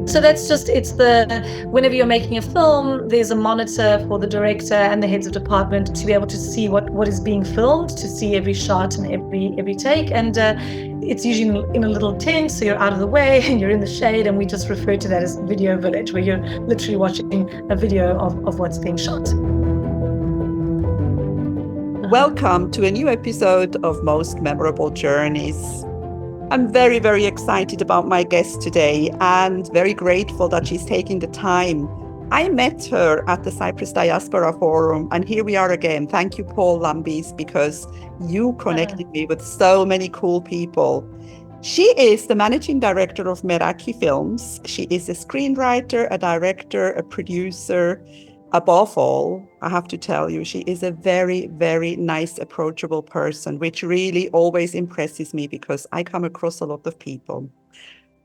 So that's just, whenever you're making a film, there's a monitor for the director and the heads of department to be able to see what is being filmed, to see every shot and every take. And it's usually in a little tent, so you're out of the way and you're in the shade. And we just refer to that as video village, where you're literally watching a video of what's being shot. Welcome to a new episode of Most Memorable Journeys. I'm very, very excited about my guest today and very grateful that she's taking the time. I met her at the Cyprus Diaspora Forum, and here we are again. Thank you, Paul Lambis, because you connected me with so many cool people. She is the managing director of Meraki Films. She is a screenwriter, a director, a producer. Above all, I have to tell you, she is a very, very nice, approachable person, which really always impresses me because I come across a lot of people.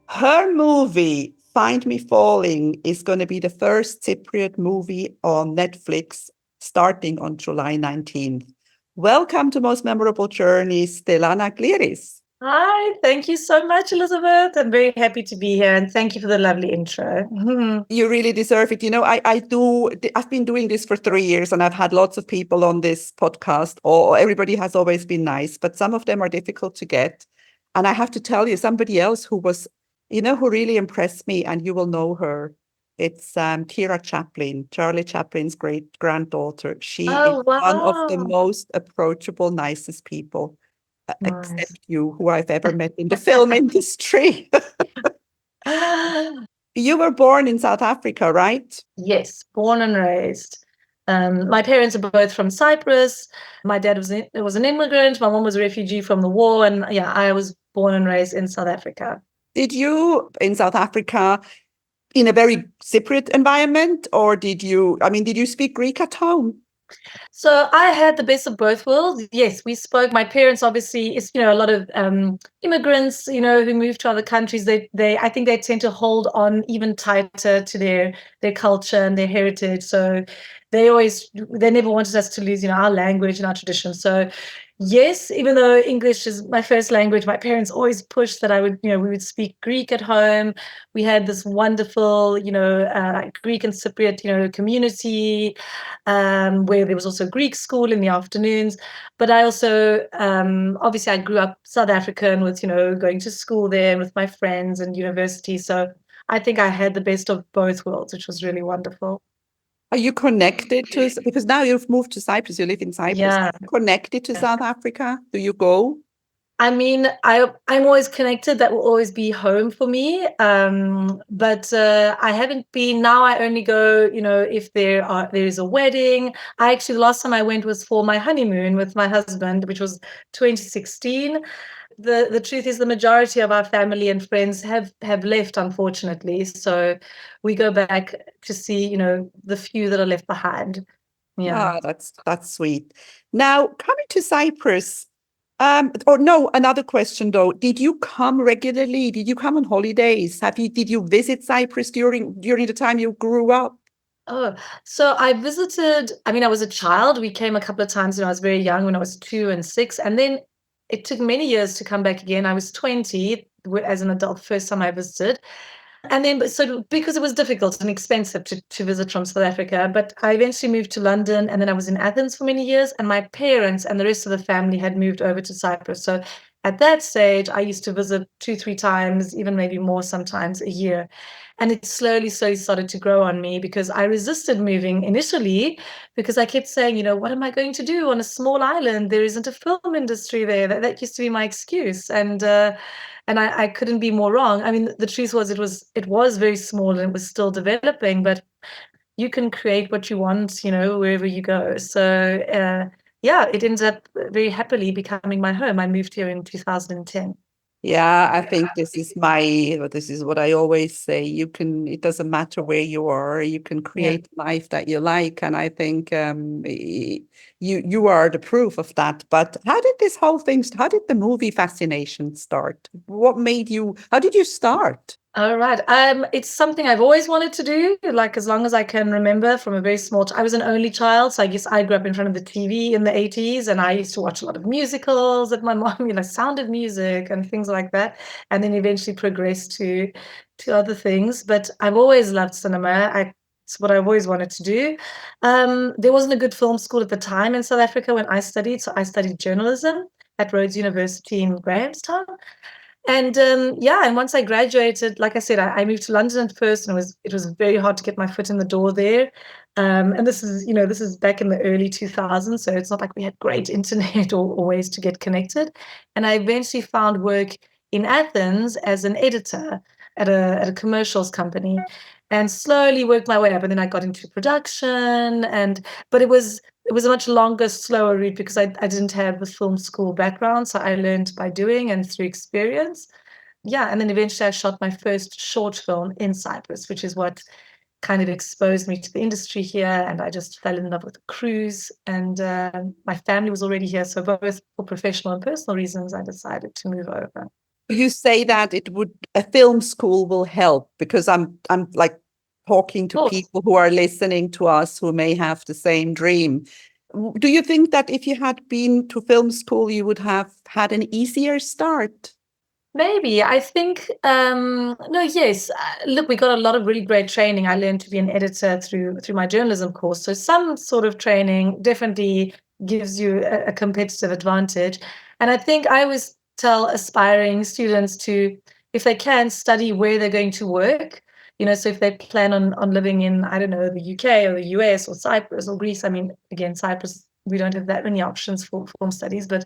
Her movie, Find Me Falling, is going to be the first Cypriot movie on Netflix starting on July 19th. Welcome to Most Memorable Journeys, Stelana Kliris. Hi, thank you so much, Elizabeth. I'm very happy to be here, and thank you for the lovely intro. You really deserve it. You know, I've been doing this for 3 years, and I've had lots of people on this podcast, or everybody has always been nice, but some of them are difficult to get. And I have to tell you, somebody else who was, who really impressed me, and you will know her. It's Kira Chaplin, Charlie Chaplin's great granddaughter. She is one of the most approachable, nicest people. Except you, who I've ever met in the film industry. You were born in South Africa, right? Yes, born and raised. My parents are both from Cyprus. My dad was an immigrant. My mom was a refugee from the war. And yeah, I was born and raised in South Africa. Did you, in South Africa, in a very Cypriot environment, or did you speak Greek at home? So I had the best of both worlds. Yes, we spoke. My parents, obviously, it's a lot of immigrants, who moved to other countries. I think they tend to hold on even tighter to their culture and their heritage. So they never wanted us to lose, our language and our tradition. So yes, even though English is my first language, my parents always pushed that we would speak Greek at home. We had this wonderful, Greek and Cypriot, community, where there was also Greek school in the afternoons. But I also, obviously I grew up South African with, going to school there with my friends and university. So I think I had the best of both worlds, which was really wonderful. Are you connected to, because now you've moved to Cyprus, you live in Cyprus. Yeah. Are you connected to South Africa? Do you go? I mean, I'm always connected. That will always be home for me. But I haven't been. Now I only go, if there is a wedding. The last time I went was for my honeymoon with my husband, which was 2016. The truth is, the majority of our family and friends have left, unfortunately. So we go back to see, the few that are left behind. Yeah. That's sweet. Now, coming to Cyprus, another question though. Did you come regularly? Did you come on holidays? Did you visit Cyprus during the time you grew up? Oh, so I visited, I was a child. We came a couple of times when I was very young, when I was 2 and 6. And then it took many years to come back again. I was 20 as an adult, first time I visited. And then, so because it was difficult and expensive to visit from South Africa, but I eventually moved to London, and then I was in Athens for many years, and my parents and the rest of the family had moved over to Cyprus. So at that stage, I used to visit 2-3 times, even maybe more sometimes a year. And it slowly started to grow on me, because I resisted moving initially, because I kept saying, what am I going to do on a small island? There isn't a film industry there. That used to be my excuse. And I couldn't be more wrong. The truth was, it was very small and it was still developing, but you can create what you want, wherever you go. So it ended up very happily becoming my home. I moved here in 2010. Yeah, I think this is what I always say. It doesn't matter where you are, you can create a life that you like. And I think you are the proof of that. But how did the movie fascination start? How did you start? All right. It's something I've always wanted to do, like as long as I can remember from a very small I was an only child, so I guess I grew up in front of the TV in the 80s, and I used to watch a lot of musicals at my mom, Sound of Music and things like that, and then eventually progressed to other things. But I've always loved cinema. It's what I've always wanted to do. There wasn't a good film school at the time in South Africa when I studied, so I studied journalism at Rhodes University in Grahamstown. And yeah, and once I graduated, like I said, I moved to London at first, and it was very hard to get my foot in the door there. And this is back in the early 2000s, so it's not like we had great internet or ways to get connected. And I eventually found work in Athens as an editor at a commercials company, and slowly worked my way up. And then I got into production, but it was a much longer, slower route because I didn't have the film school background. So I learned by doing and through experience. Yeah. And then eventually I shot my first short film in Cyprus, which is what kind of exposed me to the industry here. And I just fell in love with the cruise. And my family was already here. So both for professional and personal reasons, I decided to move over. You say that a film school will help, because I'm like talking to people who are listening to us who may have the same dream. Do you think that if you had been to film school, you would have had an easier start? Maybe. I think, no, yes. Look, we got a lot of really great training. I learned to be an editor through my journalism course. So some sort of training definitely gives you a competitive advantage. And I think I always tell aspiring students to, if they can, study where they're going to work. So if they plan on living in, I don't know, the UK or the US or Cyprus or Greece. I mean, again, Cyprus, we don't have that many options for film studies, but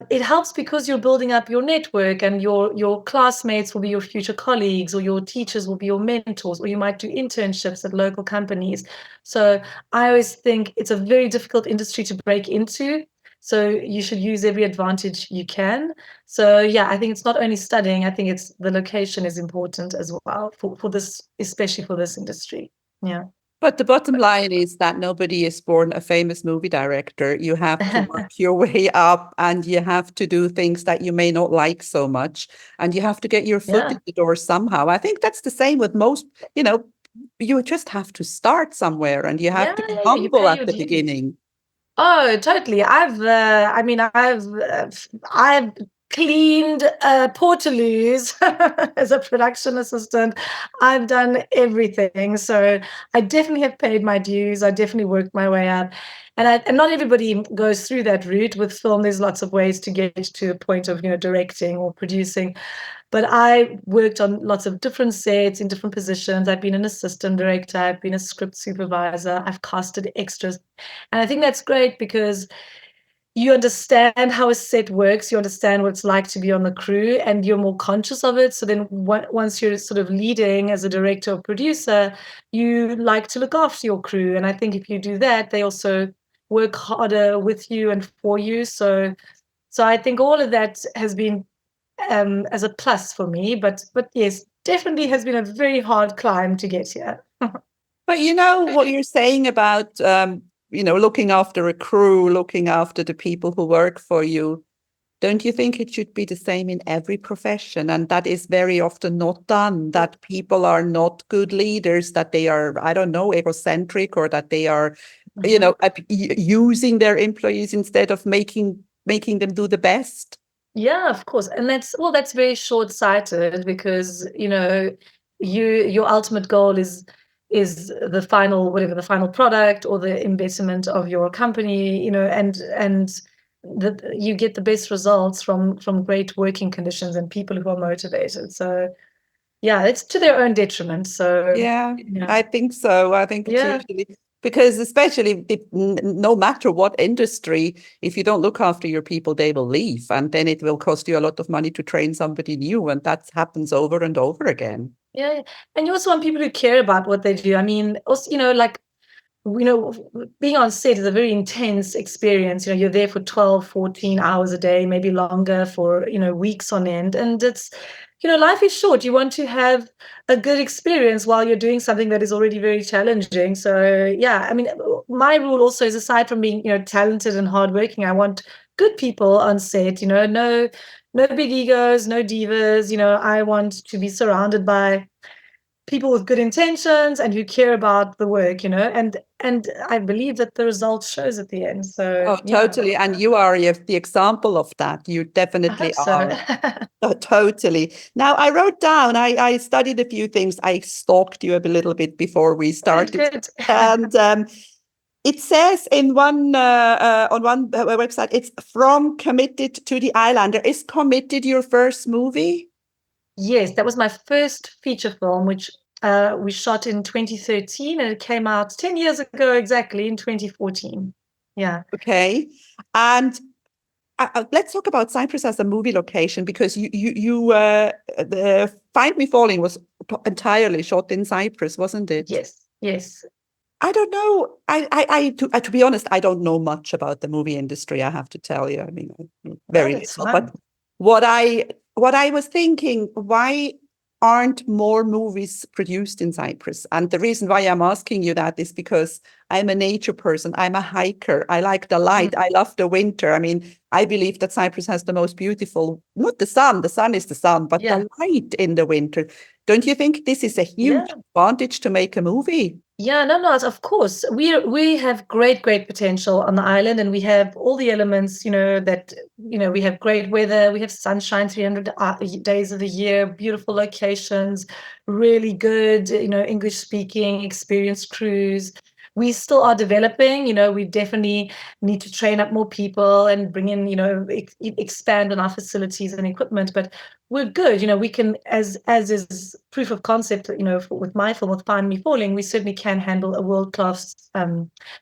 it helps because you're building up your network, and your classmates will be your future colleagues, or your teachers will be your mentors, or you might do internships at local companies. So I always think it's a very difficult industry to break into. So you should use every advantage you can. So yeah, I think it's not only studying, I think it's the location is important as well for this, especially for this industry. Yeah. But the bottom line is that nobody is born a famous movie director. You have to work your way up, and you have to do things that you may not like so much, and you have to get your foot in the door somehow. I think that's the same with most, you just have to start somewhere, and you have to be You humble pay at your the dues. beginning. Oh, totally. I've cleaned Portaloos as a production assistant. I've done everything. So I definitely have paid my dues. I definitely worked my way up. And not everybody goes through that route with film. There's lots of ways to get to the point of, directing or producing. But I worked on lots of different sets in different positions. I've been an assistant director, I've been a script supervisor, I've casted extras. And I think that's great because you understand how a set works, you understand what it's like to be on the crew, and you're more conscious of it. So then once you're sort of leading as a director or producer, you like to look after your crew. And I think if you do that, they also work harder with you and for you. So I think all of that has been as a plus for me, but yes, definitely has been a very hard climb to get here. But what you're saying about looking after a crew, looking after the people who work for you, don't you think it should be the same in every profession? And that is very often not done, that people are not good leaders, that they are, I don't know, egocentric, or that they are, using their employees instead of making them do the best. Yeah, of course. And that's very short-sighted because, your ultimate goal is the final, whatever, the final product or the investment of your company, and you get the best results from great working conditions and people who are motivated. So yeah, it's to their own detriment. So yeah. I think so. I think it's usually because, especially no matter what industry, if you don't look after your people, they will leave, and then it will cost you a lot of money to train somebody new, and that happens over and over again. Yeah, and you also want people who care about what they do. I mean, also, being on set is a very intense experience. You're there for 12, 14 hours a day, maybe longer for, weeks on end. And it's, life is short. You want to have a good experience while you're doing something that is already very challenging. So, yeah, I mean, my rule also is, aside from being, talented and hardworking, I want good people on set, no big egos, no divas. I want to be surrounded by people with good intentions and who care about the work, and I believe that the result shows at the end. So Oh, totally. And you are the example of that. You I definitely hope so. are. Oh, totally. Now, I wrote down, I studied a few things. I stalked you a little bit before we started. Good. And it says on one website, it's From Committed to the Islander. Is Committed your first movie? Yes, that was my first feature film, which we shot in 2013, and it came out 10 years ago exactly in 2014. Yeah. Okay. And let's talk about Cyprus as a movie location, because the Find Me Falling was entirely shot in Cyprus, wasn't it? Yes. I don't know. To be honest, I don't know much about the movie industry. I have to tell you. I mean, very That's little. fine. But what I was thinking, why aren't more movies produced in Cyprus? And the reason why I'm asking you that is because I'm a nature person. I'm a hiker. I like the light. I love the winter. I mean, I believe that Cyprus has the most beautiful, not the sun is the sun, but the light in the winter. Don't you think this is a huge advantage to make a movie? Yeah, no, of course. We have great potential on the island, and we have all the elements, that, we have great weather, we have sunshine 300 days of the year, beautiful locations, really good, English speaking, experienced crews. We still are developing, we definitely need to train up more people and bring in, expand on our facilities and equipment, but we're good. We can, as is proof of concept, with my film, with Find Me Falling, we certainly can handle a world-class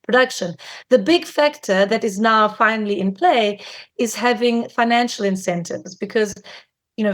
production. The big factor that is now finally in play is having financial incentives, because,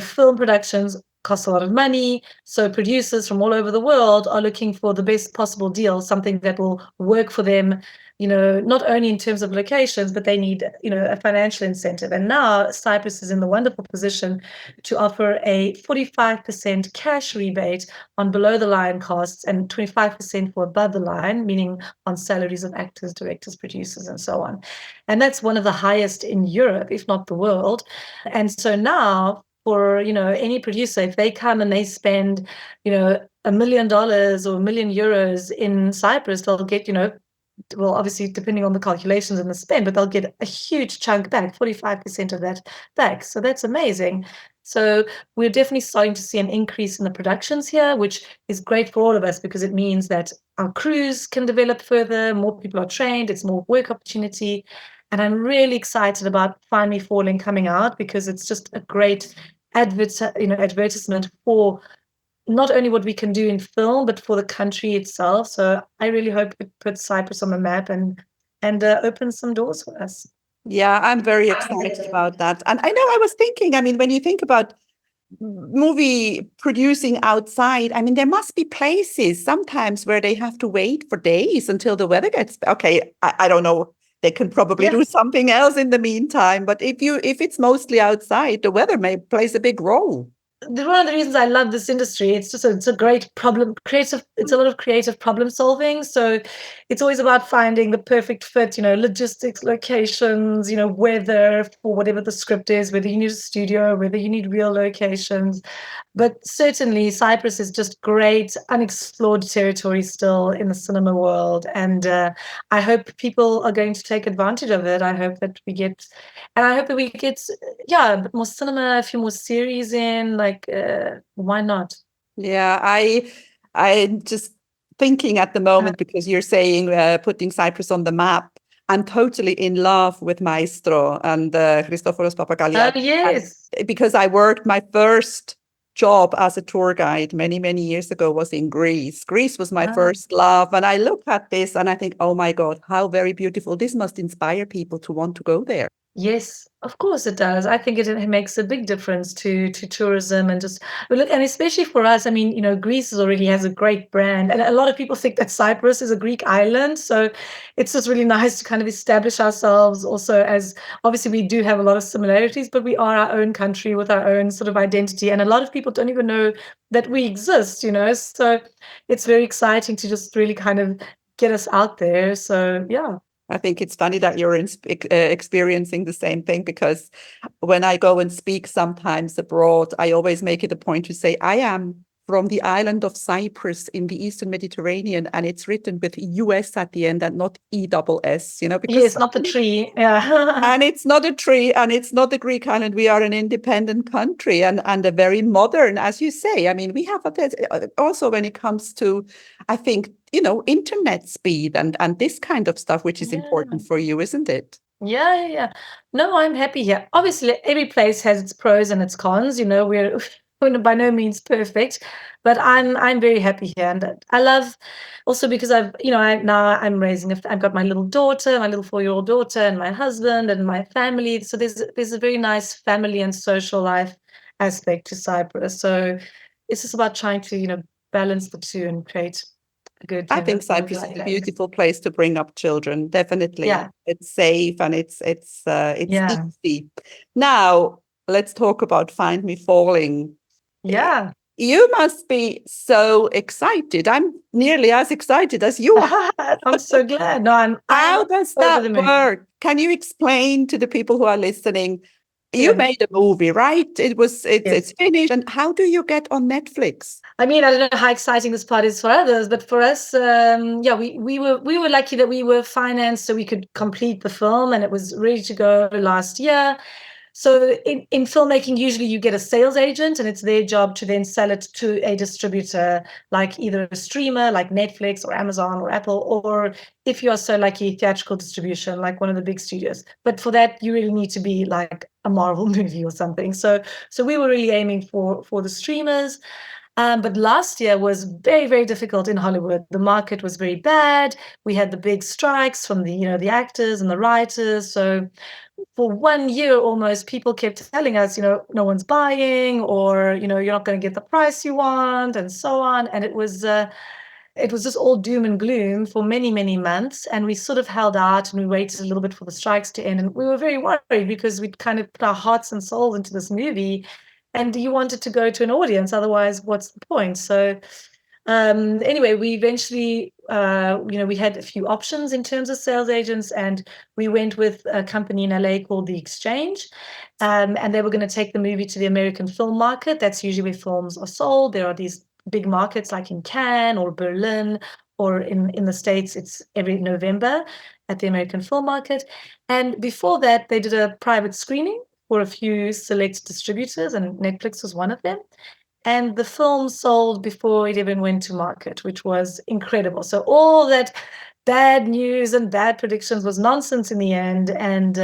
film productions cost a lot of money. So producers from all over the world are looking for the best possible deal, something that will work for them, not only in terms of locations, but they need, a financial incentive. And now Cyprus is in the wonderful position to offer a 45% cash rebate on below the line costs and 25% for above the line, meaning on salaries of actors, directors, producers, and so on. And that's one of the highest in Europe, if not the world. And so now, for any producer, if they come and they spend $1 million or €1 million in Cyprus, they'll get, well, obviously depending on the calculations and the spend, but they'll get a huge chunk back, 45% of that back. So that's amazing. So we're definitely starting to see an increase in the productions here, which is great for all of us, because it means that our crews can develop further, more people are trained, it's more work opportunity. And I'm really excited about Find Me Falling coming out, because it's just a great advertisement for not only what we can do in film, but for the country itself. So I really hope it puts Cyprus on the map and opens some doors for us. Yeah, I'm very excited about that. And I know, I was thinking, I mean, when you think about movie producing outside, I mean, there must be places sometimes where they have to wait for days until the weather gets okay. I don't know. They can probably do something else in the meantime. But if it's mostly outside, the weather plays a big role. One of the reasons I love this industry, it's a great it's a lot of creative problem solving. So it's always about finding the perfect fit, logistics, locations, weather for whatever the script is, whether you need a studio, whether you need real locations. But certainly Cyprus is just great, unexplored territory still in the cinema world. And I hope people are going to take advantage of it. I hope that we get a bit more cinema, a few more series in, why not? Yeah, I just thinking at the moment, because you're saying putting Cyprus on the map. I'm totally in love with Maestro and Christoforos Papagalliadis. Oh, yes. Because I worked, my first job as a tour guide many years ago was in Greece. Greece was my first love. And I look at this and I think, oh my God, how very beautiful. This must inspire people to want to go there. Yes, of course it does. I think it makes a big difference to tourism, and just look, and especially for us. I mean, Greece already has a great brand, and a lot of people think that Cyprus is a Greek island. So it's just really nice to kind of establish ourselves also, as obviously we do have a lot of similarities, but we are our own country with our own sort of identity, and a lot of people don't even know that we exist. So it's very exciting to just really kind of get us out there. So yeah. I think it's funny that you're experiencing the same thing, because when I go and speak sometimes abroad, I always make it a point to say I am from the island of Cyprus in the Eastern Mediterranean, and it's written with US at the end and not ESS, because Yes, not the tree. Yeah. and it's not a tree, and it's not a Greek island. We are an independent country, and a very modern, as you say. I mean, we have also when it comes to, I think, internet speed and this kind of stuff, which is important for you, isn't it? Yeah. No, I'm happy here. Obviously, every place has its pros and its cons. We're by no means perfect, but I'm very happy here, and I love also because I'm raising. I've got my little daughter, my little 4-year-old daughter, and my husband and my family. So there's a very nice family and social life aspect to Cyprus. So it's just about trying to balance the two and create a good. I think Cyprus is a beautiful place to bring up children. Definitely. Yeah. It's safe and it's Yeah. easy. Now, let's talk about Find Me Falling. Yeah. You must be so excited. I'm nearly as excited as you are. I'm so glad. No, How does that work? Can you explain to the people who are listening? You made a movie, right? It's finished. And how do you get on Netflix? I mean, I don't know how exciting this part is for others, but for us, we were lucky that we were financed so we could complete the film, and it was ready to go last year. So in filmmaking, usually you get a sales agent, and it's their job to then sell it to a distributor, like either a streamer like Netflix or Amazon or Apple, or if you are so lucky, theatrical distribution, like one of the big studios. But for that, you really need to be like a Marvel movie or something. So we were really aiming for the streamers. But last year was very, very difficult in Hollywood. The market was very bad. We had the big strikes from the actors and the writers. So for 1 year almost, people kept telling us, no one's buying, or, you're not going to get the price you want, and so on. And it was just all doom and gloom for many, many months. And we sort of held out and we waited a little bit for the strikes to end. And we were very worried because we'd kind of put our hearts and souls into this movie. And you wanted to go to an audience, otherwise, what's the point? So anyway, we eventually, we had a few options in terms of sales agents, and we went with a company in LA called The Exchange, and they were going to take the movie to the American film market. That's usually where films are sold. There are these big markets like in Cannes or Berlin, or in the States, it's every November at the American film market. And before that, they did a private screening for a few select distributors, and Netflix was one of them. And the film sold before it even went to market, which was incredible. So all that bad news and bad predictions was nonsense in the end. And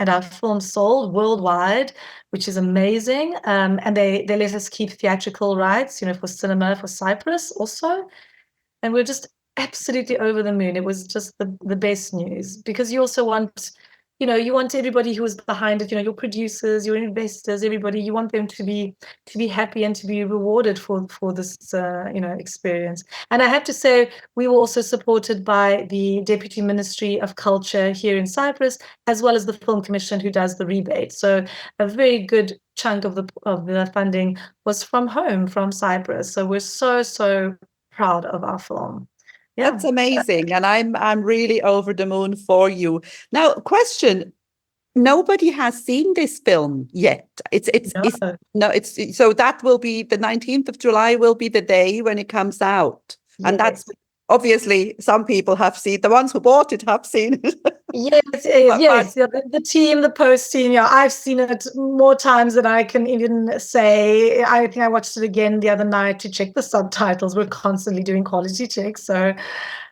our film sold worldwide, which is amazing. And they let us keep theatrical rights, for cinema for Cyprus also. And we're just absolutely over the moon. It was just the best news, because you also want, you want everybody who is behind it, your producers, your investors, everybody, you want them to be happy and to be rewarded for this, experience. And I have to say, we were also supported by the Deputy Ministry of Culture here in Cyprus, as well as the Film Commission, who does the rebate. So a very good chunk of the funding was from home, from Cyprus. So we're so proud of our film. Yeah. That's amazing, and I'm really over the moon for you. Now, question: nobody has seen this film yet. So that will be the 19th of July will be the day when it comes out, and that's obviously some people have seen. The ones who bought it have seen it. Yes. The team, the post team. Yeah, I've seen it more times than I can even say. I think I watched it again the other night to check the subtitles. We're constantly doing quality checks. So,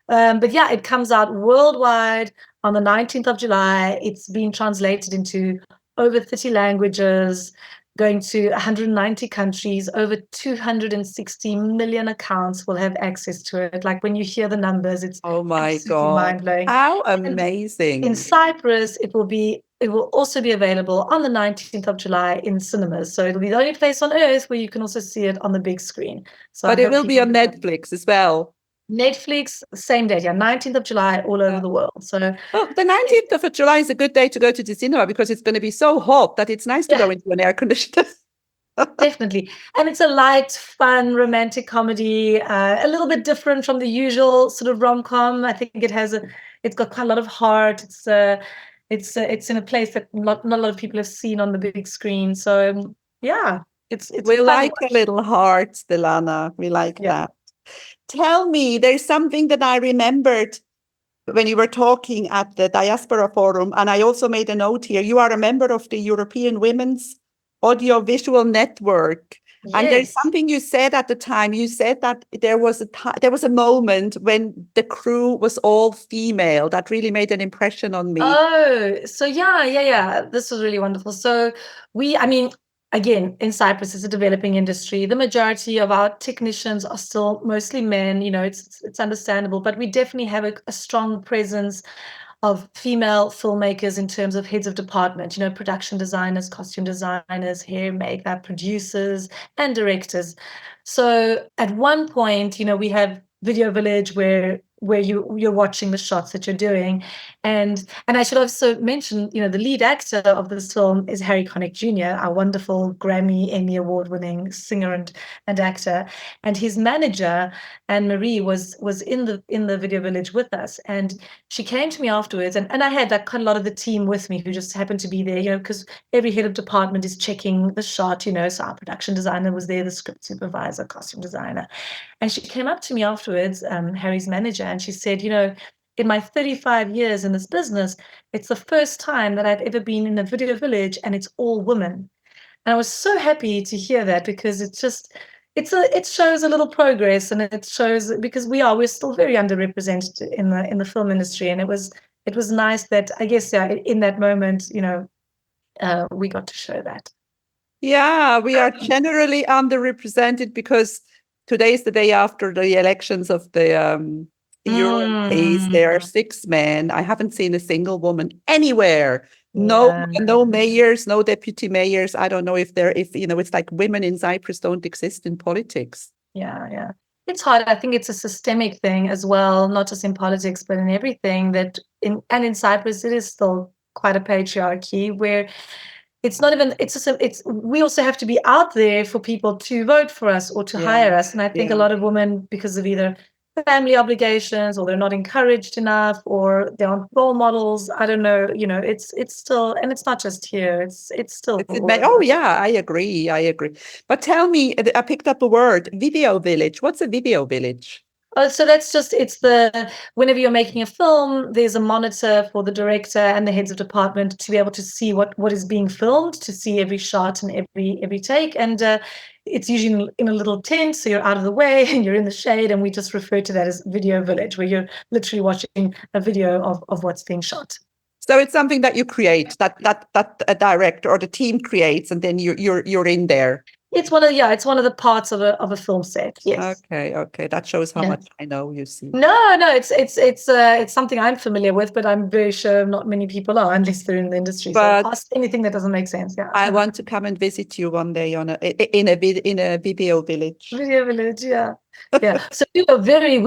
but yeah, it comes out worldwide on the 19th of July. It's been translated into over 30 languages, going to 190 countries. Over 260 million accounts will have access to it. Like when you hear the numbers, it's oh my God, mind-blowing. How amazing. In Cyprus, it will also be available on the 19th of July in cinemas. So it'll be the only place on earth where you can also see it on the big screen. So but it will be on Netflix as well. Netflix, same date, 19th of July, all over the world. So the 19th of July is a good day to go to the cinema, because it's going to be so hot that it's nice to go into an air conditioner. Definitely. And it's a light, fun, romantic comedy, a little bit different from the usual sort of rom-com. I think it has it's got quite a lot of heart. It's in a place that not a lot of people have seen on the big screen. So yeah, it's We fun like a watch. little heart, Stelana. We like Yeah. that. Tell me, there's something that I remembered when you were talking at the Diaspora Forum, and I also made a note here. You are a member of the European Women's Audiovisual Network. And there's Yes. something you said at the time. You said that there was a moment when the crew was all female. That really made an impression on me. Oh, so yeah. This was really wonderful. So I mean, again, in Cyprus, it's a developing industry. The majority of our technicians are still mostly men. It's understandable, but we definitely have a strong presence of female filmmakers in terms of heads of department, production designers, costume designers, hair, makeup, producers, and directors. So at one point, we have Video Village where you're watching the shots that you're doing. And I should also mention, the lead actor of this film is Harry Connick Jr., our wonderful Grammy, Emmy award-winning singer and actor. And his manager, Anne Marie, was in the Video Village with us. And she came to me afterwards, and I had quite a lot of the team with me who just happened to be there, because every head of department is checking the shot, so our production designer was there, the script supervisor, costume designer. And she came up to me afterwards, Harry's manager, and she said, in my 35 years in this business, it's the first time that I've ever been in a Video Village and it's all women. And I was so happy to hear that, because it shows a little progress, and it shows, because we're still very underrepresented in the film industry. And it was nice that, I guess, in that moment, we got to show that. Yeah, we are generally underrepresented because today is the day after the elections of the Europeans. There are 6 men. I haven't seen a single woman anywhere. No, Yeah. no mayors, no deputy mayors. I don't know if it's like women in Cyprus don't exist in politics. Yeah. It's hard. I think it's a systemic thing as well, not just in politics, but in everything in Cyprus, it is still quite a patriarchy where it's not even, we also have to be out there for people to vote for us or to hire us. And I think a lot of women, because of either family obligations, or they're not encouraged enough, or they aren't role models, I don't know, it's still, and it's not just here, it's still. Oh yeah, I agree. But tell me, I picked up a word, Video Village. What's a Video Village? So that's just, whenever you're making a film, there's a monitor for the director and the heads of department to be able to see what is being filmed, to see every shot and every take. And it's usually in a little tent, so you're out of the way and you're in the shade. And we just refer to that as Video Village, where you're literally watching a video of what's being shot. So it's something that you create, that a director or the team creates, and then you're in there. It's one of the parts of a film set. Yes. Okay. That shows how much I know, you see. No, it's something I'm familiar with, but I'm very sure not many people are, unless they're in the industry. So ask anything that doesn't make sense. Yeah. I want to come and visit you one day in a Video Village. Video Village, yeah. So we were very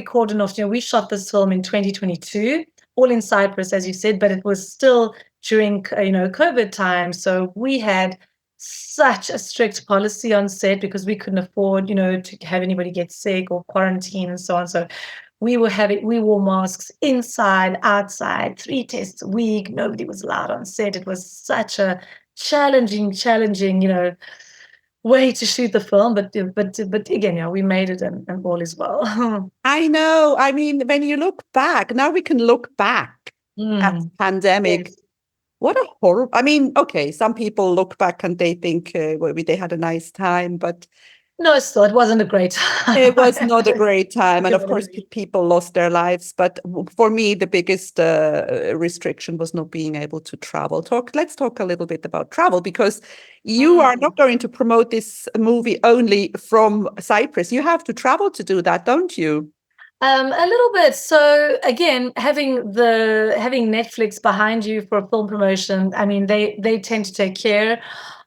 cordoned off. We shot this film in 2022, all in Cyprus, as you said, but it was still during COVID time. So we had such a strict policy on set, because we couldn't afford to have anybody get sick or quarantine and so on. So we wore masks inside, outside, 3 tests a week. Nobody was allowed on set. It was such a challenging way to shoot the film, but again, we made it, and all is well. I know. I mean, when you look back, now we can look back at the pandemic. Yes. What a horrible, I mean, okay, some people look back and they think they had a nice time, but no, still, it wasn't a great time. It was not a great time. And of course, people lost their lives. But for me, the biggest restriction was not being able to travel. Let's talk a little bit about travel, because you are not going to promote this movie only from Cyprus. You have to travel to do that, don't you? A little bit. So again, having Netflix behind you for a film promotion, I mean, they tend to take care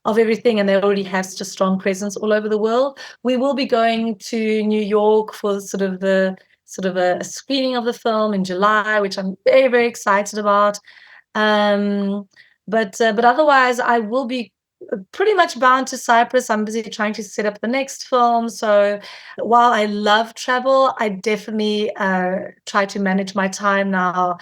of everything, and they already have such a strong presence all over the world. We will be going to New York for sort of a screening of the film in July, which I'm very, very excited about. But otherwise, I will be pretty much bound to Cyprus. I'm busy trying to set up the next film. So while I love travel, I definitely try to manage my time now.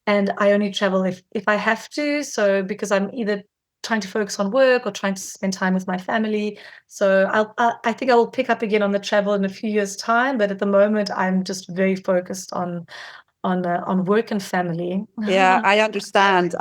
And I only travel if I have to. So because I'm either trying to focus on work or trying to spend time with my family. So I think I will pick up again on the travel in a few years' time. But at the moment, I'm just very focused on work and family. Yeah, I understand.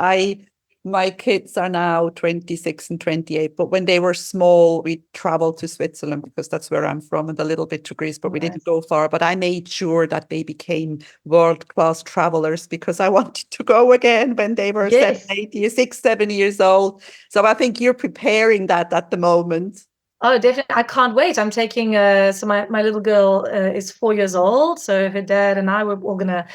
My kids are now 26 and 28, but when they were small, we traveled to Switzerland because that's where I'm from, and a little bit to Greece, but we didn't go far. But I made sure that they became world-class travelers because I wanted to go again when they were Yes. 7 years old. So I think you're preparing that at the moment. Oh, definitely. I can't wait. I'm taking, so my little girl is 4 years old. So her dad and I were all going to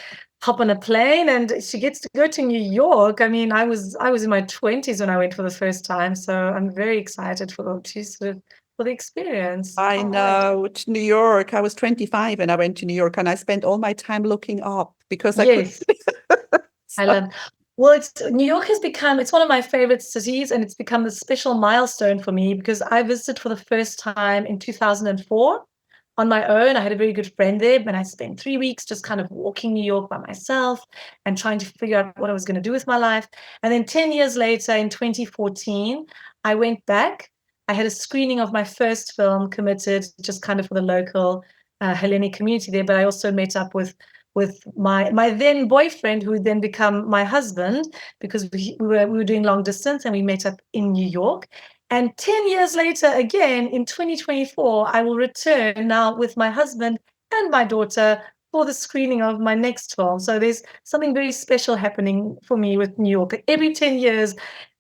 hop on a plane, and she gets to go to New York. I mean, I was in my 20s when I went for the first time. So I'm very excited for the experience. I Can't wait. know. To New York. I was 25 and I went to New York, and I spent all my time looking up because I couldn't. Yes. I love. Well, New York has become, it's one of my favorite cities, and it's become a special milestone for me because I visited for the first time in 2004 on my own. I had a very good friend there, and I spent 3 weeks just kind of walking New York by myself and trying to figure out what I was going to do with my life. And then 10 years later, in 2014, I went back. I had a screening of my first film, Committed, just kind of for the local Hellenic community there, but I also met up with my then boyfriend, who would then become my husband, because we were doing long distance, and we met up in New York. And 10 years later, again in 2024, I will return now with my husband and my daughter for the screening of my next film. So there's something very special happening for me with New York. Every 10 years,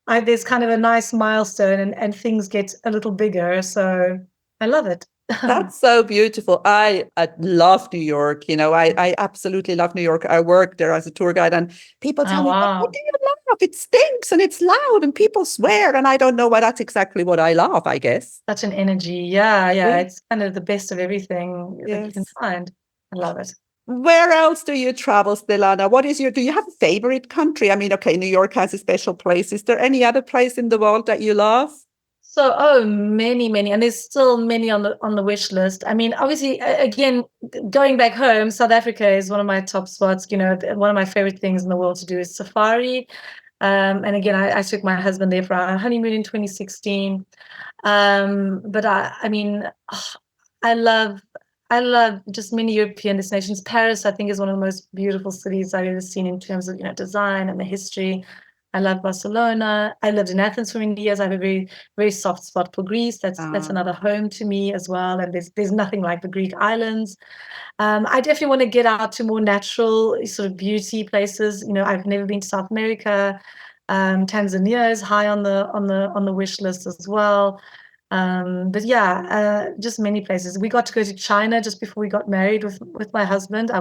there's kind of a nice milestone, and things get a little bigger. So I love it. That's so beautiful. I love New York. I absolutely love New York. I work there as a tour guide, and people tell Oh, me, wow. what do you love? It stinks and it's loud and people swear. And I don't know why. That's exactly what I love, I guess. Such an energy. Yeah. Yeah. It's kind of the best of everything that you can Yes. find. I love it. Where else do you travel, Stelana? Do you have a favorite country? I mean, okay, New York has a special place. Is there any other place in the world that you love? So, many, and there's still many on the wish list. I mean, obviously, again, going back home, South Africa is one of my top spots. One of my favorite things in the world to do is safari. And again, I took my husband there for our honeymoon in 2016. But I mean, I love just many European destinations. Paris, I think, is one of the most beautiful cities I've ever seen in terms of design and the history. I love Barcelona. I lived in Athens for many years. I have a very, very soft spot for Greece. That's another home to me as well. And there's nothing like the Greek islands. I definitely want to get out to more natural sort of beauty places. I've never been to South America. Tanzania is high on the wish list as well. But yeah, just many places. We got to go to China just before we got married with my husband. I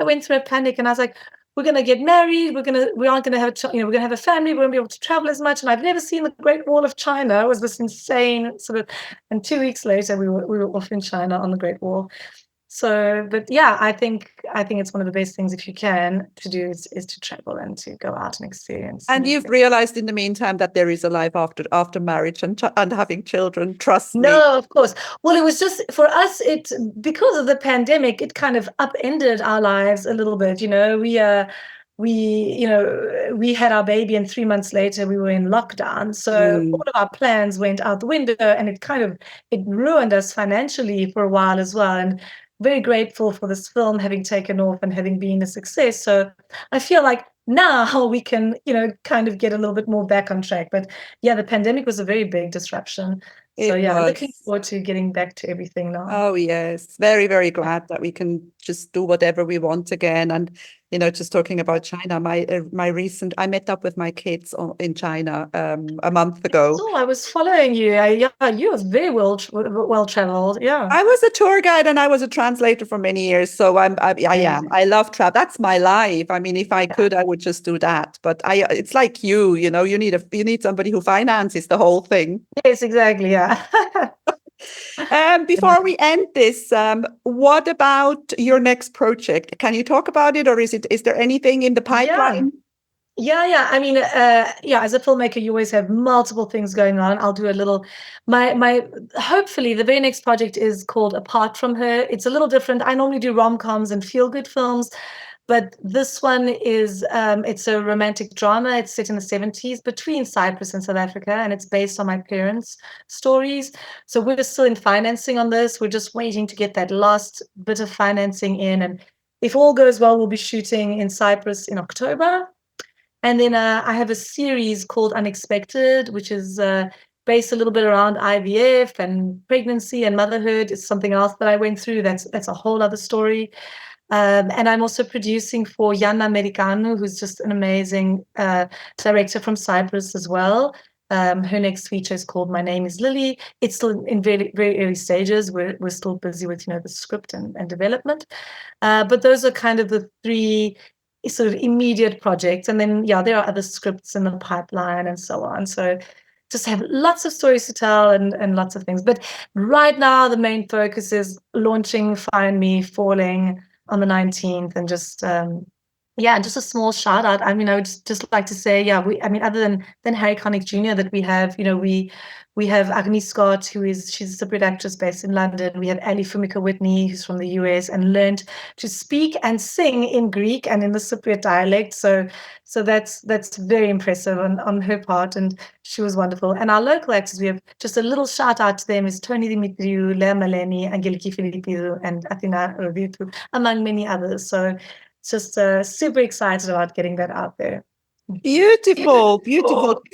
went through a panic, and I was like, we're gonna get married. We aren't gonna have we're gonna have a family. We won't be able to travel as much. And I've never seen the Great Wall of China. It was this insane sort of. And 2 weeks later, we were off in China on the Great Wall. So, but yeah, I think it's one of the best things, if you can, to do is to travel and to go out and experience. And you've realized in the meantime that there is a life after marriage and having children. Trust me. No, of course. Well, it was just for us, because of the pandemic, it kind of upended our lives a little bit. We had our baby, and 3 months later we were in lockdown. So all of our plans went out the window, and it ruined us financially for a while as well. And very grateful for this film having taken off and having been a success. So I feel like now we can, kind of get a little bit more back on track. But yeah, the pandemic was a very big disruption. So yeah, looking forward to getting back to everything now. Oh yes, very, very glad that we can just do whatever we want again. And just talking about China, I met up with my kids in China a month ago. So I was following you. You was very well traveled. Yeah, I was a tour guide and I was a translator for many years. So I am. I love travel. That's my life. I mean, if I could, I would just do that. But it's like you need somebody who finances the whole thing. Yes, exactly. Yeah. Before we end this, what about your next project? Can you talk about it, or is there anything in the pipeline? Yeah. I mean, as a filmmaker, you always have multiple things going on. I'll do a little, hopefully the very next project is called Apart From Her. It's a little different. I normally do rom-coms and feel-good films, but this one is, it's a romantic drama. It's set in the 70s between Cyprus and South Africa, and it's based on my parents' stories. So we're still in financing on this. We're just waiting to get that last bit of financing in. And if all goes well, we'll be shooting in Cyprus in October. And then I have a series called Unexpected, which is based a little bit around IVF and pregnancy and motherhood. It's something else that I went through. That's a whole other story. And I'm also producing for Yana Americanu, who's just an amazing director from Cyprus as well. Her next feature is called My Name is Lily. It's still in very, very early stages. We're still busy with, the script and development. But those are kind of the three sort of immediate projects. And then, there are other scripts in the pipeline and so on. So just have lots of stories to tell and lots of things. But right now, the main focus is launching Find Me Falling on the 19th, and just just a small shout out. I mean, I would just like to say, other than Harry Connick Jr. that we have, we have Agnes Scott, she's a Cypriot actress based in London. We have Ali Fumika Whitney, who's from the US and learned to speak and sing in Greek and in the Cypriot dialect. So that's very impressive on her part, and she was wonderful. And our local actors, we have just a little shout out to them, is Tony Dimitriou, Lea Maleni, Angeliki Filipidou, and Athina Rovitu, among many others. So just super excited about getting that out there. Beautiful.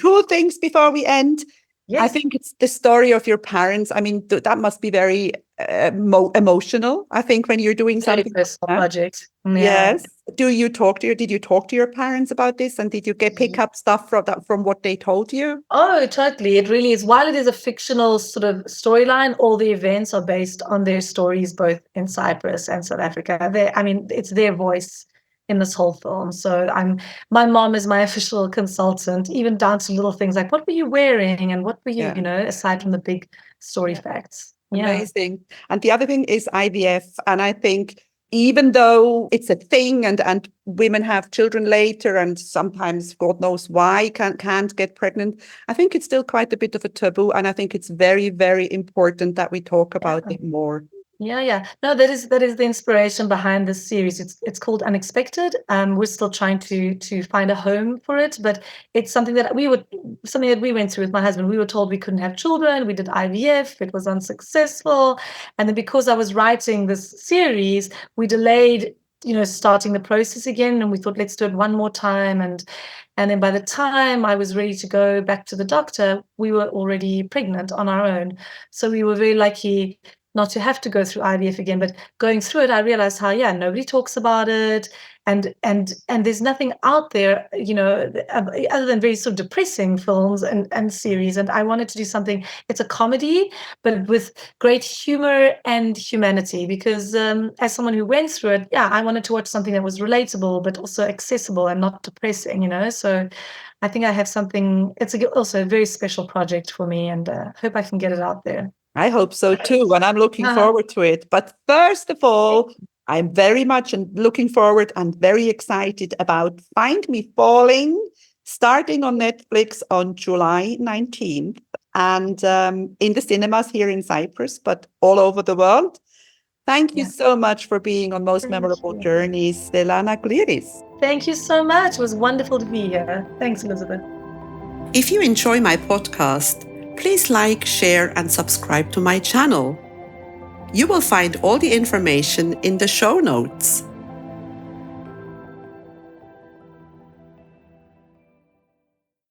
Cool things before we end. Yes. I think it's the story of your parents. I mean, that must be very emotional, I think, when you're doing something. Personal project. Yeah. Yes. Did you talk to your parents about this, and did you pick up stuff from what they told you? Oh, totally. It really is. While it is a fictional sort of storyline, all the events are based on their stories, both in Cyprus and South Africa. It's their voice in this whole film. So my mom is my official consultant, even down to little things like, what were you wearing? And what were you, aside from the big story facts. Amazing. And the other thing is IVF. And I think even though it's a thing and women have children later and sometimes God knows why can't get pregnant, I think it's still quite a bit of a taboo. And I think it's very, very important that we talk about it more. Yeah. No, that is the inspiration behind this series. It's called Unexpected. We're still trying to find a home for it, but it's something that we went through with my husband. We were told we couldn't have children. We did IVF. It was unsuccessful. And then because I was writing this series, we delayed, starting the process again. And we thought, let's do it one more time. And then by the time I was ready to go back to the doctor, we were already pregnant on our own. So we were very lucky not to have to go through IVF again. But going through it, I realized how, nobody talks about it. And there's nothing out there, other than very sort of depressing films and series. And I wanted to do something, it's a comedy, but with great humor and humanity, because as someone who went through it, I wanted to watch something that was relatable, but also accessible and not depressing, So I think I have something, it's also a very special project for me, and hope I can get it out there. I hope so too, and I'm looking forward to it. But first of all, I'm very much looking forward and very excited about Find Me Falling, starting on Netflix on July 19th, and in the cinemas here in Cyprus, but all over the world. Thank you so much for being on Most Memorable Journeys, Stelana Kliris. Thank you so much. It was wonderful to be here. Thanks, Elizabeth. If you enjoy my podcast, please like, share, and subscribe to my channel. You will find all the information in the show notes.